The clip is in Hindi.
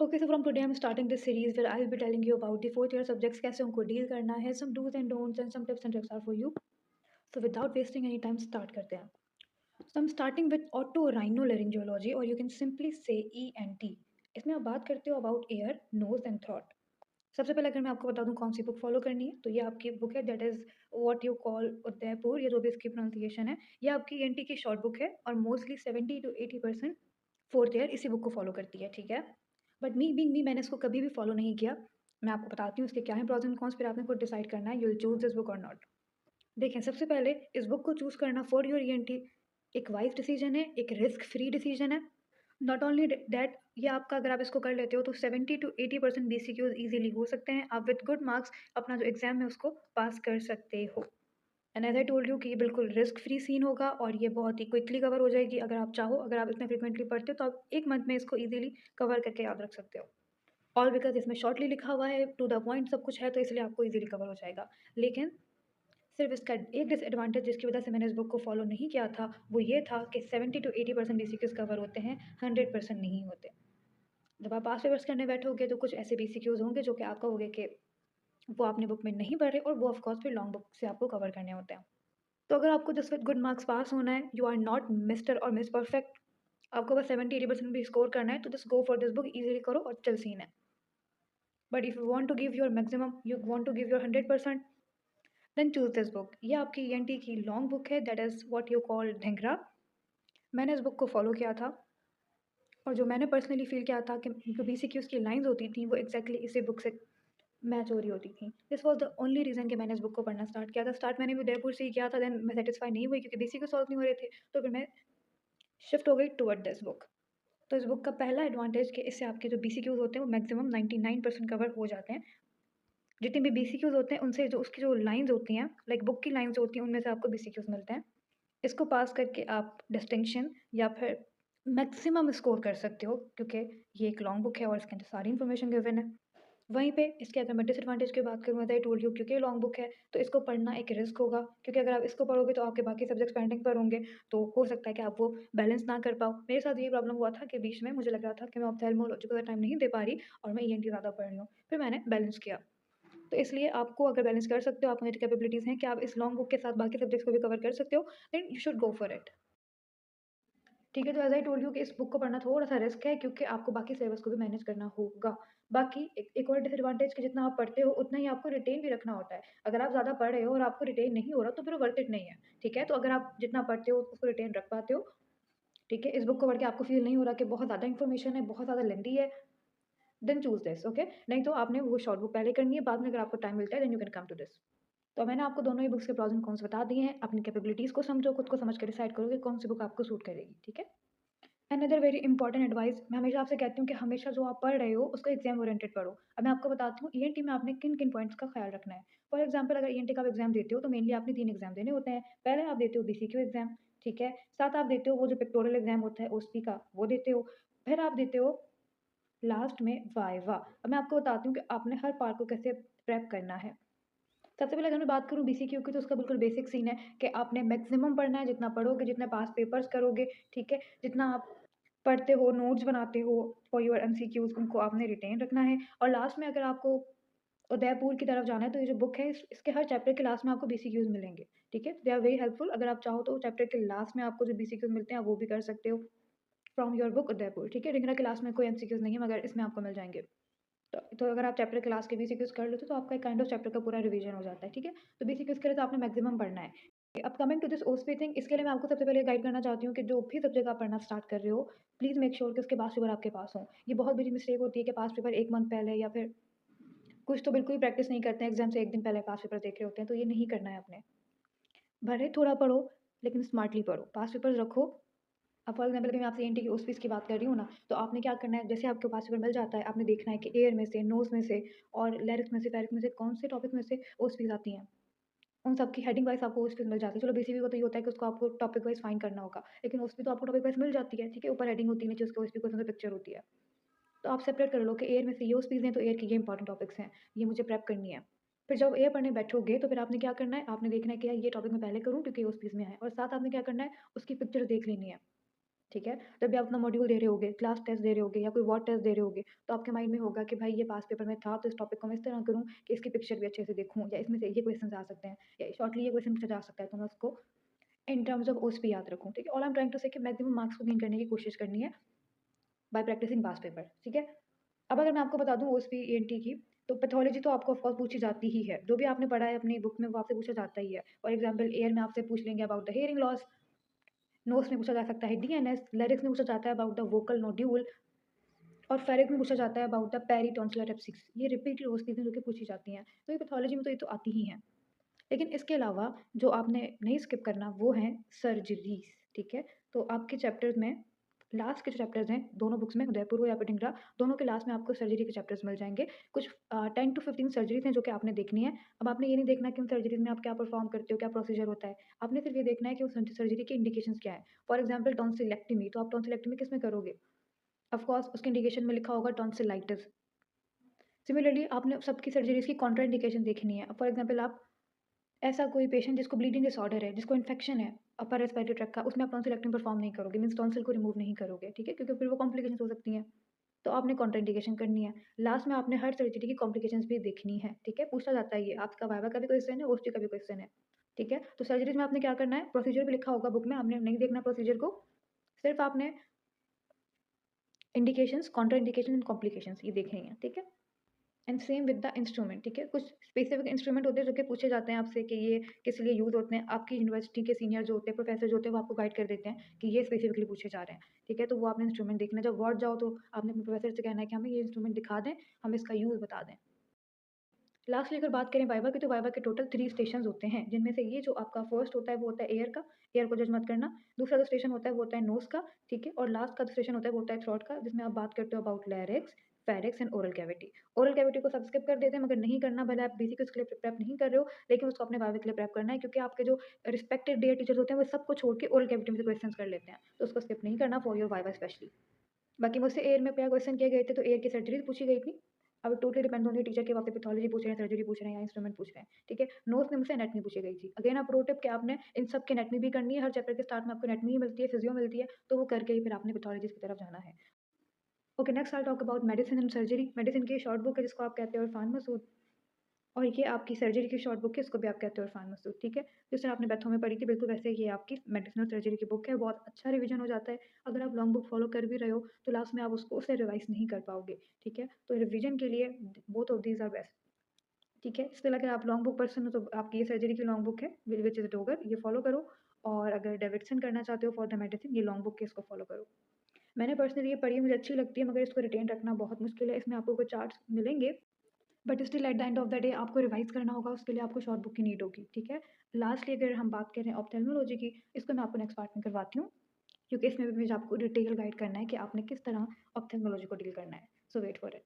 Okay, so from today I'm starting this series where I will be telling you about the fourth year subjects, कैसे उनको deal करना है, some do's and don'ts and some tips and tricks are for you. So without wasting any time, start करते हैं. So I'm starting with otorhinolaryngology or you can simply say ENT. इसमें आप बात करते हो about ear, nose and throat. सबसे पहले अगर मैं आपको बता दूं कौन सी बुक फॉलो करनी है तो ये आपकी बुक है that is what you call Udaipur, ये जो भी इसकी प्रोनाउंसिएशन है. ये आपकी ईएनटी की शॉर्ट बुक है और मोस्टली 70 to 80% फोर्थ ईयर इसी बुक को फॉलो करती है, ठीक है. बट मी बीइंग मी, मैंने इसको कभी भी फॉलो नहीं किया. मैं आपको बताती हूँ इसके क्या है प्रॉस एंड कॉन्स, फिर आपने खुद डिसाइड करना है you will choose this book और नॉट. देखें, सबसे पहले इस बुक को चूज़ करना फॉर योर ईएनटी एक वाइज डिसीजन है, एक रिस्क फ्री डिसीजन है. नॉट ओनली दैट, ये आपका अगर आप इसको कर लेते हो तो 70 to 80% BCQs ईजिली हो सकते हैं. आप विद गुड मार्क्स अपना जो एग्जाम है उसको पास कर सकते हो. And as I told you कि ये बिल्कुल रिस्क फ्री सीन होगा और ये बहुत ही क्विकली कवर हो जाएगी. अगर आप चाहो, अगर आप इतना फ्रिक्वेंटली पढ़ते हो तो आप एक मंथ में इसको ईजिली कवर करके याद रख सकते हो. ऑल बिकॉज इसमें शॉर्टली लिखा हुआ है, टू द पॉइंट सब कुछ है, तो इसलिए आपको ईजिली कवर हो जाएगा. लेकिन सिर्फ इसका एक डिसएडवांटेज जिसकी वजह से मैंने इस बुक को फॉलो नहीं किया था वो ये था कि 70 to 80% BCQs कवर होते हैं, 100% नहीं होते. जब आप पास पेपर्स करने बैठोगे तो कुछ ऐसे BCQs होंगे जो कि आप कहोगे कि वो आपने बुक में नहीं पढ़े और वो ऑफकोर्स फिर लॉन्ग बुक से आपको कवर करने होते हैं. तो अगर आपको just with good marks pass होना है, यू आर नॉट मिस्टर और मिस परफेक्ट, आपको बस 70-80% भी स्कोर करना है, तो just go for this book, easily करो और चल सीन है. But if you want to give your maximum, you want to give your 100%, then choose this book. ये आपकी ईएनटी की लॉन्ग बुक है that is what you call Dhingra. मैंने इस बुक को फॉलो किया था और जो मैंने पर्सनली फील किया था कि जो BCQs की लाइंस होती थी वो एग्जैक्टली इसी बुक से मैच हो रही होती थी. This was the only reason कि मैंने इस बुक को पढ़ना स्टार्ट किया था. स्टार्ट मैंने भी उदयपुर से ही किया था, देन मैं सेटिस्फाई नहीं हुई क्योंकि BCQ सॉल्व नहीं हो रहे थे, तो फिर मैं शिफ्ट हो गई टुवर्ड दिस बुक. तो इस बुक का पहला एडवांटेज कि इससे आपके जो BCQs होते हैं वो मैक्सिमम 99% कवर हो जाते हैं. जितने भी BCQs होते हैं उनसे जो उसकी जो लाइंस होती हैं, लाइक बुक की लाइंस होती हैं, उनमें से आपको BCQs मिलते हैं. इसको पास करके आप डिस्टिंक्शन या फिर मैक्सिमम स्कोर कर सकते हो क्योंकि ये एक लॉन्ग बुक है और इसके अंदर सारी इन्फॉर्मेशन गिवन है. वहीं पे इसके अगर मैं डिसएडवांटेज की बात करूँ, एज़ आई टोल्ड यू, क्योंकि ये लॉन्ग बुक है तो इसको पढ़ना एक रिस्क होगा, क्योंकि अगर आप इसको पढ़ोगे तो आपके बाकी सब्जेक्ट्स पेंडिंग पर होंगे, तो हो सकता है कि आप वो बैलेंस ना कर पाओ. मेरे साथ ये प्रॉब्लम हुआ था कि बीच में मुझे लग रहा था कि मैं ऑप्थेल्मोलॉजी को टाइम नहीं दे पा रही और मैं ENT ज़्यादा पढ़ रही हूँ. फिर मैंने बैलेंस किया. तो इसलिए आपको अगर बैलेंस कर सकते हो, आप में कैपेबिलिटीज़ हैं कि आप इस लॉन्ग बुक के साथ बाकी सब्जेक्ट्स को भी कवर कर सकते हो, then you should go for it. ठीक है, तो एज़ आई टोल्ड यू कि इस बुक को पढ़ना थोड़ा-सा रिस्क है क्योंकि आपको बाकी सिलेबस को भी मैनेज करना होगा. बाकी एक और डिसएडवांटेज कि जितना आप पढ़ते हो उतना ही आपको रिटेन भी रखना होता है. अगर आप ज़्यादा पढ़ रहे हो और आपको रिटेन नहीं हो रहा तो फिर वो वर्थ इट नहीं है, ठीक है? तो अगर आप जितना पढ़ते हो उसको रिटेन रख पाते हो, ठीक है? इस बुक को पढ़ के आपको फ़ील नहीं हो रहा कि बहुत ज़्यादा इन्फॉर्मेशन है, बहुत ज़्यादा लेंथी है, देन चूज़ दिस, ओके? नहीं तो आपने वो शॉर्ट बुक पहले करनी है, बाद में अगर आपको टाइम मिलता है then you can come to this. तो मैंने आपको दोनों ही बुक्स के प्रॉस एंड कॉन्स बता दिए हैं. अपनी कैपेबिलिटीज़ को समझो, खुद को समझ के डिसाइड करो कि कौन सी बुक आपको सूट करेगी, ठीक है? अनदर वेरी इंपॉर्टेंट एडवाइस, मैं हमेशा आपसे कहती हूँ कि हमेशा जो आप पढ़ रहे हो उसको एग्जाम ओरिएंटेड पढ़ो. अब मैं आपको बताती हूँ ENT में आपने किन किन पॉइंट्स का ख्याल रखना है. फॉर एग्जाम्पल, अगर ENT का आप एग्जाम देते हो तो मेनली आपने 3 एग्जाम देने होते हैं. पहले आप देते हो BCQ एग्जाम, ठीक है. साथ आप देते हो वो जो पिक्टोरियल एग्जाम होता है OSP का, वो देते हो. फिर आप देते हो लास्ट में वाइवा. अब मैं आपको बताती हूँ कि आपने हर पार्ट को कैसे प्रेप करना है. सबसे पहले अगर मैं बात करूँ BCQ की तो उसका बिल्कुल बेसिक सीन है कि आपने मैक्सिमम पढ़ना है, जितना पढ़ोगे, जितने पास पेपर्स करोगे, ठीक है, जितना आप पढ़ते हो, नोट्स बनाते हो फॉर योर MCQs, उनको आपने रिटेन रखना है. और लास्ट में अगर आपको उदयपुर की तरफ जाना है तो ये जो बुक है इसके हर चैप्टर के लास्ट में आपको BCQs मिलेंगे, ठीक है. They are very helpful. अगर आप चाहो तो चैप्टर के लास्ट में आपको जो BCQs मिलते हैं आप वो भी कर सकते हो फ्रॉम योर बुक उदयपुर, ठीक है. डिंगरा के लास्ट में कोई MCQs नहीं है मगर इसमें आपको मिल जाएंगे. तो अगर आप चैप्टर क्लास के BCQs कर लेते हो तो आपका एक काइंड ऑफ चैप्टर का पूरा रिवीजन हो जाता है, ठीक है. तो BCQs के लिए तो आपने मैक्सिमम पढ़ना है. अब coming to this OSP thing, इसके लिए मैं आपको सबसे पहले गाइड करना चाहती हूँ कि जो भी सब्जेक्ट आप पढ़ना स्टार्ट कर रहे हो, प्लीज़ मेक श्योर कि उसके पास पेपर आपके पास हों. ये बहुत बड़ी मिस्टेक होती है कि पास पेपर एक मंथ पहले, या फिर कुछ तो बिल्कुल ही प्रैक्टिस नहीं करते हैं, एग्जाम से एक दिन पहले पास पेपर देख रहे होते हैं, तो ये नहीं करना है आपने. भले थोड़ा पढ़ो लेकिन स्मार्टली पढ़ो, पास पेपर्स रखो. अब फॉर एग्जाम्पल अभी मैं आपसे ENT की OSPs की बात कर रही हूँ ना, तो आपने क्या करना है, जैसे आपको पास पेपर मिल जाता है, आपने देखना है कि एयर में से, नोज़ में से और लैरिक्स में से, फेरिक्स में से कौन से टॉपिक में से OSPs आती हैं. उन सब की हेडिंग वाइज़ आपको OSPs मिल जाती है. चलो BCV का तो ये होता है कि उसको आपको टॉपिक वाइज़ फाइंड करना होगा, लेकिन OSP तो आपको टॉपिक वाइज़ मिल जाती है, ठीक है. ऊपर हेडिंग होती है, नीचे उसके OSP क्वेश्चन से पिक्चर होती है. तो आप सेपरेट कर लो कि एयर में से ये OSPs हैं तो एयर के ये इंपॉर्टेंट टॉपिक्स हैं, ये मुझे प्रेप करनी है. फिर जब एयर पढ़ने बैठोगे तो फिर आपने क्या करना है, आपने देखना है कि यार ये टॉपिक मैं पहले करूँ क्योंकि ये OSPs में है, और साथ आपने क्या करना है, उसकी पिक्चर देख लेनी है, ठीक है? जब भी आप अपना मॉड्यूल दे रहे होगे, क्लास टेस्ट दे रहे होगे या कोई वॉट टेस्ट दे रहे होगे, तो आपके माइंड में होगा कि भाई ये पास्ट पेपर में था, तो इस टॉपिक को मैं इस तरह करूँ कि इसकी पिक्चर भी अच्छे से दिखूँ, या इसमें से ये क्वेश्चंस आ सकते हैं, या शॉर्टली ये क्वेश्चन पूछा जा सकता है, तो मैं उसको इन टर्म्स ऑफ ओएसपी याद रखूँ, ठीक है? All I am trying to say कि मैक्सिमम मार्क्स को गेन करने की कोशिश करनी है बाय प्रैक्टिसिंग पास्ट पेपर, ठीक है? अब अगर मैं आपको बता दूँ ओएसपी ईएनटी की, तो पैथोलॉजी तो आपको ऑफ कोर्स पूछी जाती ही है। जो भी आपने पढ़ा है अपनी बुक में वो आपसे पूछा जाता ही है। फॉर एग्जांपल एयर में आपसे पूछ लेंगे about the hearing loss, nose में पूछा जा सकता है डीएनएस, लिरिक्स में पूछा जाता है अबाउट द वोकल नोड्यूल, और फेरिक में पूछा जाता है अबाउट द पेरिटॉन्सिलर एब्सिस। ये रिपीटेड ओएसपीज़ हैं जो कि पूछी जाती हैं। तो ये पैथोलॉजी में तो ये तो आती ही हैं। लेकिन इसके अलावा जो आपने नहीं स्किप करना वो हैं सर्जरीज़, ठीक है? तो आपके चैप्टर्स में लास्ट के जो चैप्टर्स हैं दोनों बुक्स में, उदयपुर हो या फिर ढिंगरा, दोनों के लास्ट में आपको सर्जरी के चैप्टर्स मिल जाएँगे। कुछ 10 टू 15 सर्जरीज़ हैं जो कि आपने देखनी है। अब आपने ये नहीं देखना कि उन सर्जरीज़ में आप क्या परफ़ॉर्म करते हो, क्या प्रोसीजर होता है। आपने सिर्फ़ ये देखना है कि उस सर्जरी के इंडिकेशंस क्या हैं। फॉर एग्ज़ाम्पल टॉन्सिलेक्टमी, तो आप टॉन्सिलेक्टमी किस में करोगे? ऑफ़ कोर्स उसके इंडिकेशन में लिखा होगा टॉन्सिलाइटिस। सिमिलरली आपने सबकी सर्जरीज़ की कॉन्ट्रा इंडिकेशन देखनी है। फॉर एग्ज़ाम्पल आप ऐसा कोई पेशेंट जिसको ब्लीडिंग डिसऑर्डर है, जिसको इन्फेक्शन है अपर रेस्पिरेटरी ट्रैक्ट का, उसमें आप टॉन्सिलेक्टमी परफॉर्म नहीं करोगे, मीन्स टॉन्सिल को रिमूव नहीं करोगे, ठीक है? क्योंकि फिर वो कॉम्प्लिकेशंस हो सकती हैं। तो आपने कॉन्ट्राइंडिकेशन करनी है। लास्ट में आपने हर सर्जरी की कॉम्प्लिकेशंस भी देखनी है, ठीक है? पूछा जाता है ये, आपका वाइवा का भी क्वेश्चन है, ओएसटी का भी क्वेश्चन है, ठीक है? तो सर्जरीज़ में आपने क्या करना है, प्रोसीजर भी लिखा होगा बुक में, आपने नहीं देखना प्रोसीजर को, सिर्फ़ आपने indications, Contra indication and complications ये देखनी है, ठीक है? And same with the instrument, ठीक है? कुछ स्पेसिफिक इंस्ट्रूमेंट होते हैं जो कि पूछे जाते हैं आपसे कि ये किस लिए यूज़ होते हैं। आपकी यूनिवर्सिटी के सीनियर जो होते हैं, प्रोफेसर जो होते हैं, वो आपको गाइड कर देते हैं कि ये स्पेसिफिकली पूछे जा रहे हैं, ठीक है? तो वो आपने इंस्ट्रूमेंट देखना है। जब वार्ड जाओ तो आपने अपने प्रोफेसर से कहना है कि हमें ये इंस्ट्रूमेंट दिखा दें, हमें इसका यूज़ बता दें। लास्टली अगर बात करें वाइवा की, तो वाइवा के टोटल 3 स्टेशंस होते हैं, जिनमें से ये जो आपका फर्स्ट होता है वो होता है एयर का, एयर को जज मत करना। दूसरा जो स्टेशन होता है वो होता है नोज़ का, ठीक है? और लास्ट का जो स्टेशन होता है वो होता है थ्रोट का, जिसमें आप बात करते हो about larynx, pharynx and oral cavity. Oral cavity को सब स्किप कर देते हैं, मगर नहीं करना, भले आप बेसिक उसके लिए प्रेप नहीं कर रहे हो, लेकिन उसको अपने वाइवा के लिए प्रेप करना है, क्योंकि आपके जो रिस्पेक्टेड डियर टीचर्स होते हैं वो सबको छोड़ के ओरल कैविटी में से क्वेश्चंस कर लेते हैं, तो उसको स्किप नहीं करना फॉर योर वाइवा स्पेशली। बाकी मुझसे एयर में क्या क्वेश्चन किए गए थे, तो एयर की सर्जरीज़ पूछी गई थी। अब टोटली डिपेंड होंगे टीचर के, वहाँ पे पैथोलॉजी पूछ रहे हैं, सर्जरी पूछ रहे हैं या इंस्ट्रूमेंट पूछ रहे हैं, ठीक है? नोट्स में मुझसे एनाटॉमी पूछी गई थी। अगेन प्रो टिप कि आपने इन सब की एनाटॉमी भी करनी है, हर चैप्टर के स्टार्ट में आपको एनाटॉमी मिलती है, फिजियो मिलती है, तो वो करके ही फिर आपने पैथोलॉजिस्ट की तरफ जाना है। Okay, next I talk about medicine and surgery. Medicine की शॉर्ट बुक है जिसको आप कहते हो इरफान मसूद, और ये आपकी सर्जरी की शॉर्ट बुक है, इसको भी आप कहते हो इरफान मसूद, ठीक है? जिस तरह आपने बैथो में पढ़ी थी, बिल्कुल वैसे ही ये आपकी मेडिसिन और सर्जरी की बुक है। बहुत अच्छा रिवीजन हो जाता है। अगर आप लॉन्ग बुक फॉलो कर भी रहे हो, तो लास्ट में आप उसको उसे रिवाइज़ नहीं कर पाओगे, ठीक है? तो रिवीजन के लिए both of these are best, ठीक है? स्टिल अगर आप लॉन्ग बुक पर्सन हो, तो आपकी ये सर्जरी की लॉन्ग बुक है, विच इज़ डोगर, ये फॉलो करो। और अगर डेविडसन करना चाहते हो फॉर द मेडिसिन, ये लॉन्ग बुक है, इसको फॉलो करो। मैंने पर्सनली ये पढ़ी है, मुझे अच्छी लगती है, मगर इसको रिटेन रखना बहुत मुश्किल है। इसमें आपको कुछ चार्ट्स मिलेंगे, but still at the end of the day आपको रिवाइज़ करना होगा, उसके लिए आपको शॉर्ट बुक की नीड होगी, ठीक है? लास्टली अगर हम बात करें ऑप्थेल्मोलॉजी की, इसको मैं आपको नेक्स्ट पार्ट में करवाती हूँ, क्योंकि इसमें भी मुझे आपको डिटेल गाइड करना है कि आपने किस तरह ऑप्थेल्मोलॉजी को डील करना है। सो वेट फॉर इट।